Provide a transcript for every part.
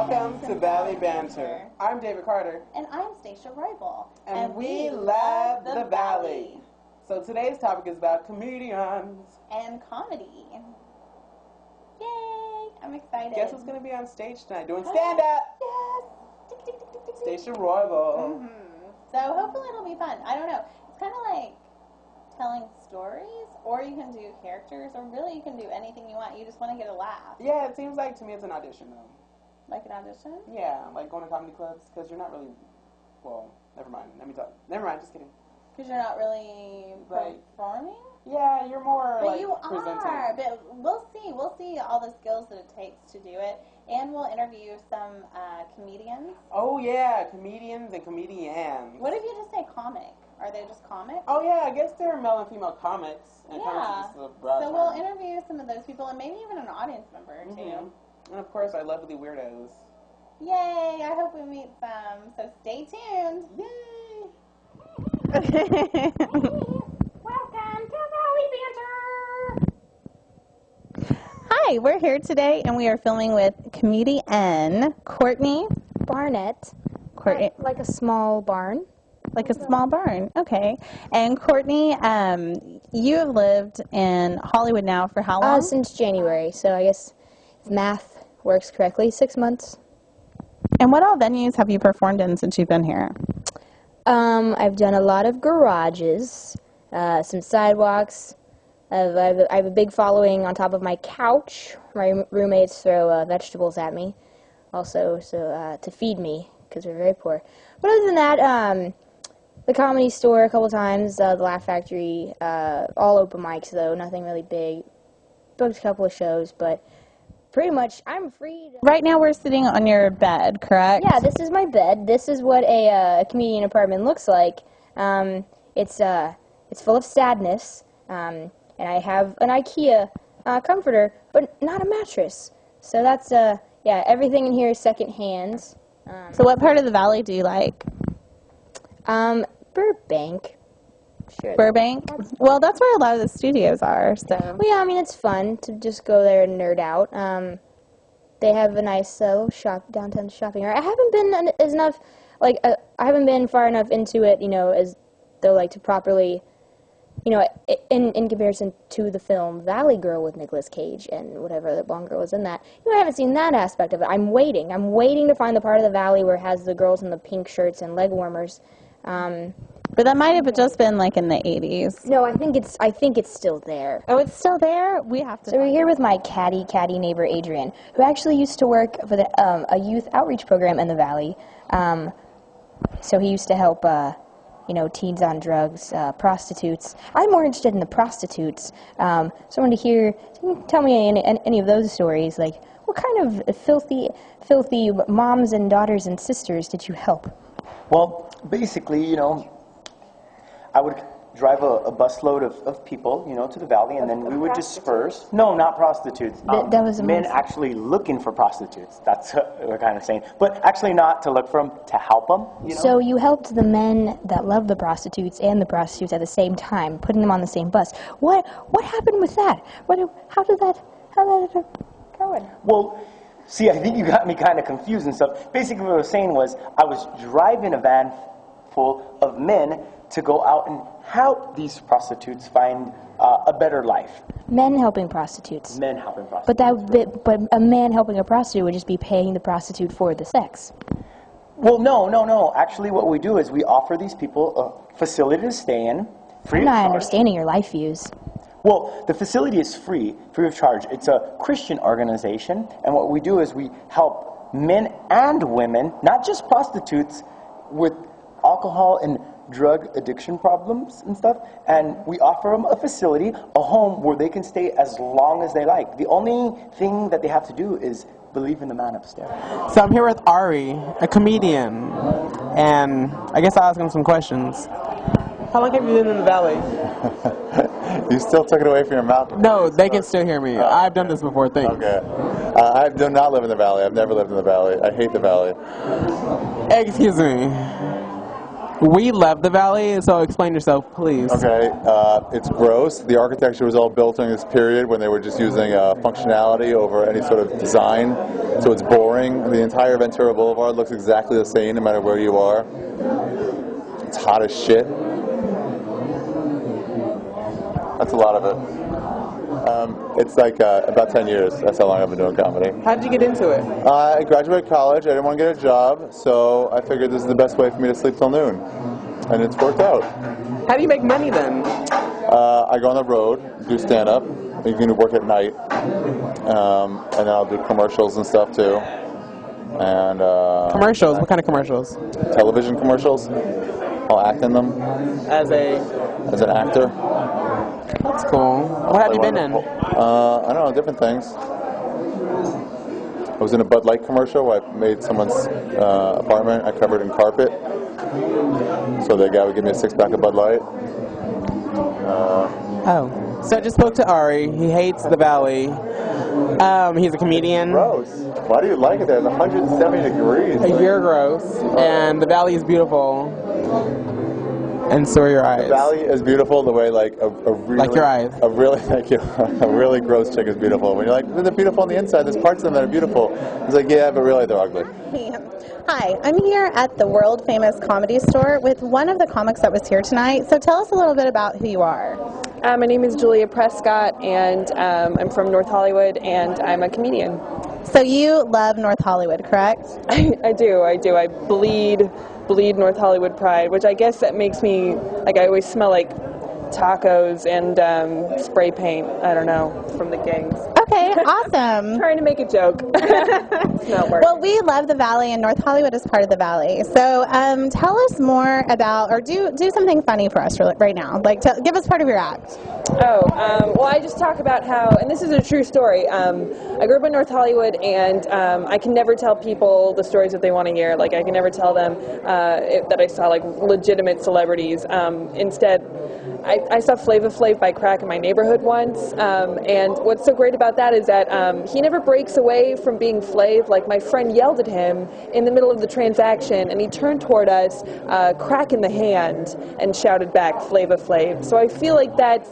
Welcome to Valley Banter. I'm David Carter. And I'm Stacia Roybal. And we love the Valley. So today's topic is about comedians. And comedy. Yay! I'm excited. Guess who's going to be on stage tonight doing stand-up? Yes! Stacia Roybal. So hopefully it'll be fun. I don't know. It's kind of like telling stories, or you can do characters, or really you can do anything you want. You just want to get a laugh. Yeah, it seems like to me it's an audition though. Like an audition? Yeah, like going to comedy clubs, because you're not really, well, never mind. Never mind, just kidding. Because you're not really performing? Yeah, you're more but like you presenting. are. But we'll see. We'll see all the skills that it takes to do it. And we'll interview some comedians. Oh, yeah, comedians and comedians. What if you just say comic? Are they just comics? Oh, yeah, I guess they're male and female comics. And yeah. So we'll interview some of those people and maybe even an audience member or two. And, of course, our lovely weirdos. Yay! I hope we meet some. So stay tuned. Yay! Welcome to Valley Banter! Hi, we're here today, and we are filming with comedian Courtney Barnett. Courtney, Like a small barn. like a small barn. Okay. And Courtney, you have lived in Hollywood now for how long? Since January, so I guess if math works correctly, 6 months. And what all venues have you performed in since you've been here? I've done a lot of garages, some sidewalks. I have a big following on top of my couch. My roommates throw vegetables at me, also to feed me, because we're very poor. But other than that, the Comedy Store a couple times, the Laugh Factory, all open mics though, nothing really big. Booked a couple of shows, but pretty much I'm free. Right now we're sitting on your bed, correct? Yeah, this is my bed. This is what a comedian apartment looks like. It's full of sadness, and I have an IKEA comforter, but not a mattress. So that's yeah, everything in here is second hand. So what part of the Valley do you like? Burbank. Sure. Burbank? Well, that's where a lot of the studios are, so. Well, yeah, I mean, it's fun to just go there and nerd out. They have a nice little downtown shopping area. I haven't been I haven't been far enough into it, as though, like, to properly, in comparison to the film Valley Girl with Nicolas Cage and whatever the blonde girl was in that. I haven't seen that aspect of it. I'm waiting to find the part of the Valley where it has the girls in the pink shirts and leg warmers. But that might have just been like in the 80s. No, I think it's still there. Oh, it's still there? We have to. So we're here with my catty neighbor Adrian, who actually used to work for a youth outreach program in the Valley. So he used to help, teens on drugs, prostitutes. I'm more interested in the prostitutes. So I wanted to hear, tell me any of those stories. Like, what kind of filthy moms and daughters and sisters did you help? Well, basically, I would drive a busload of people, to the Valley, and then we would disperse. No, not prostitutes. That was men actually looking for prostitutes. That's what we're kind of saying. But actually not to look for them, to help them. So you helped the men that love the prostitutes and the prostitutes at the same time, putting them on the same bus. What happened with that? How did that go? Well, see, I think you got me kind of confused and stuff. Basically what I was saying was I was driving a van full of men to go out and help these prostitutes find a better life. Men helping prostitutes. Men helping prostitutes. But a man helping a prostitute would just be paying the prostitute for the sex. Well, no. Actually, what we do is we offer these people a facility to stay in, free of charge. I'm not understanding your life views. Well, the facility is free of charge. It's a Christian organization, and what we do is we help men and women, not just prostitutes, with alcohol and drug addiction problems and stuff, and we offer them a facility, a home where they can stay as long as they like. The only thing that they have to do is believe in the man upstairs. So I'm here with Ari, a comedian, and I guess I'll ask him some questions. How long have you been in the Valley? You still took it away from your mouth? No, they can still hear me. I've done this before, thanks. Okay. I do not live in the Valley. I've never lived in the Valley. I hate the Valley. Excuse me. We love the valley, so explain yourself, please. Okay, it's gross. The architecture was all built during this period when they were just using functionality over any sort of design, so it's boring. The entire Ventura Boulevard looks exactly the same no matter where you are. It's hot as shit. That's a lot of it. It's like about 10 years. That's how long I've been doing comedy. How did you get into it? I graduated college. I didn't want to get a job, so I figured this is the best way for me to sleep till noon. And it's worked out. How do you make money then? I go on the road, do stand-up. You can work at night. And then I'll do commercials and stuff too. And Commercials? What kind of commercials? television commercials. I'll act in them As as an actor. that's cool. What have you been in? I don't know, different things. I was in a Bud Light commercial where I made someone's apartment. I covered in carpet. So the guy would give me a six-pack of Bud Light. Oh. So I just spoke to Ari. He hates the valley. He's a comedian. Gross. Why do you like it there? It's 170 degrees. You're gross. And the valley is beautiful. And so are your eyes. The valley is beautiful the way like a really Like your eyes. a really thank you a really gross chick is beautiful. When you're like they're beautiful on the inside, there's parts of them that are beautiful. It's like yeah, but really they're ugly. Hi, I'm here at the world famous Comedy Store with one of the comics that was here tonight. So tell us a little bit about who you are. My name is Julia Prescott, and I'm from North Hollywood, and I'm a comedian. So you love North Hollywood, correct? I do. I bleed North Hollywood pride, which I guess that makes me, like, I always smell like tacos and spray paint, I don't know, from the gangs. Okay, awesome. Trying to make a joke. It's not working. Well, we love the Valley, and North Hollywood is part of the Valley. So tell us more about, or do something funny for us right now. Like, give us part of your act. Well, I just talk about how, and this is a true story, I grew up in North Hollywood, and I can never tell people the stories that they want to hear. Like, I can never tell them that I saw, like, legitimate celebrities. Instead, I saw Flava Flav by crack in my neighborhood once, and what's so great about that is that he never breaks away from being Flav. Like, my friend yelled at him in the middle of the transaction, and he turned toward us, crack in the hand, and shouted back, Flava Flav. So I feel like that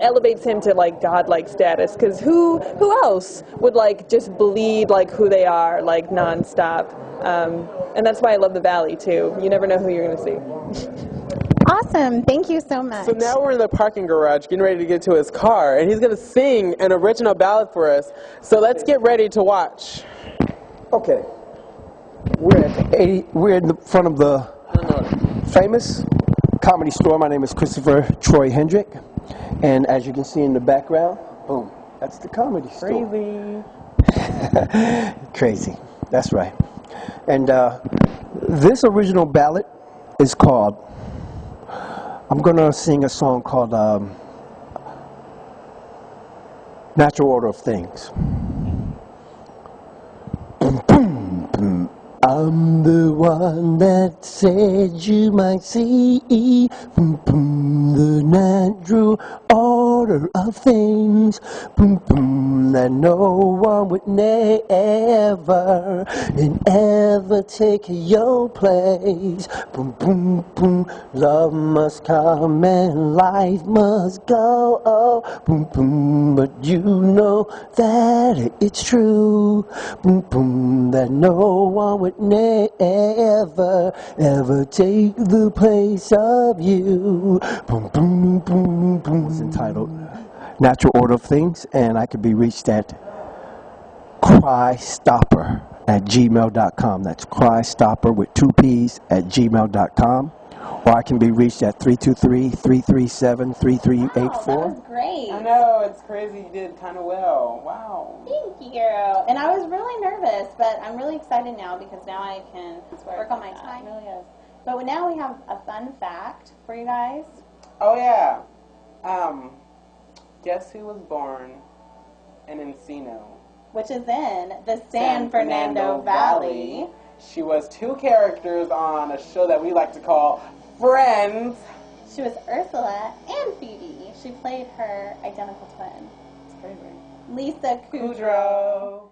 elevates him to, like, godlike status, because who else would, like, just bleed like who they are, like, nonstop? And that's why I love the Valley, too. You never know who you're going to see. Awesome. Thank you so much. So now we're in the parking garage getting ready to get to his car, and he's going to sing an original ballad for us. So let's get ready to watch. Okay. We're in the front of the famous Comedy Store. My name is Christopher Troy Hendrick, and as you can see in the background, boom, that's the Comedy Store. Crazy. Crazy. That's right. And this original ballad is called, I'm going to sing a song called Natural Order of Things. I'm the one that said you might see the natural order of things, that no one would never and ever take your place. Love must come and life must go. But you know that it's true. That no one would never ever take the place of you. It's entitled Natural Order of Things, and I can be reached at crystopper@gmail.com. That's crystopper with 2 P's at gmail.com. Or I can be reached at 323-337-3384. That was great. I know, it's crazy. You did kind of well. Wow. Thank you. And I was really nervous, but I'm really excited now because now I can work on my time. It really is. But now we have a fun fact for you guys. Oh, yeah. Guess who was born in Encino? Which is in the San Fernando Valley. She was 2 characters on a show that we like to call Friends. She was Ursula and Phoebe. She played her identical twin. It's crazy. Lisa Kudrow. Kudrow.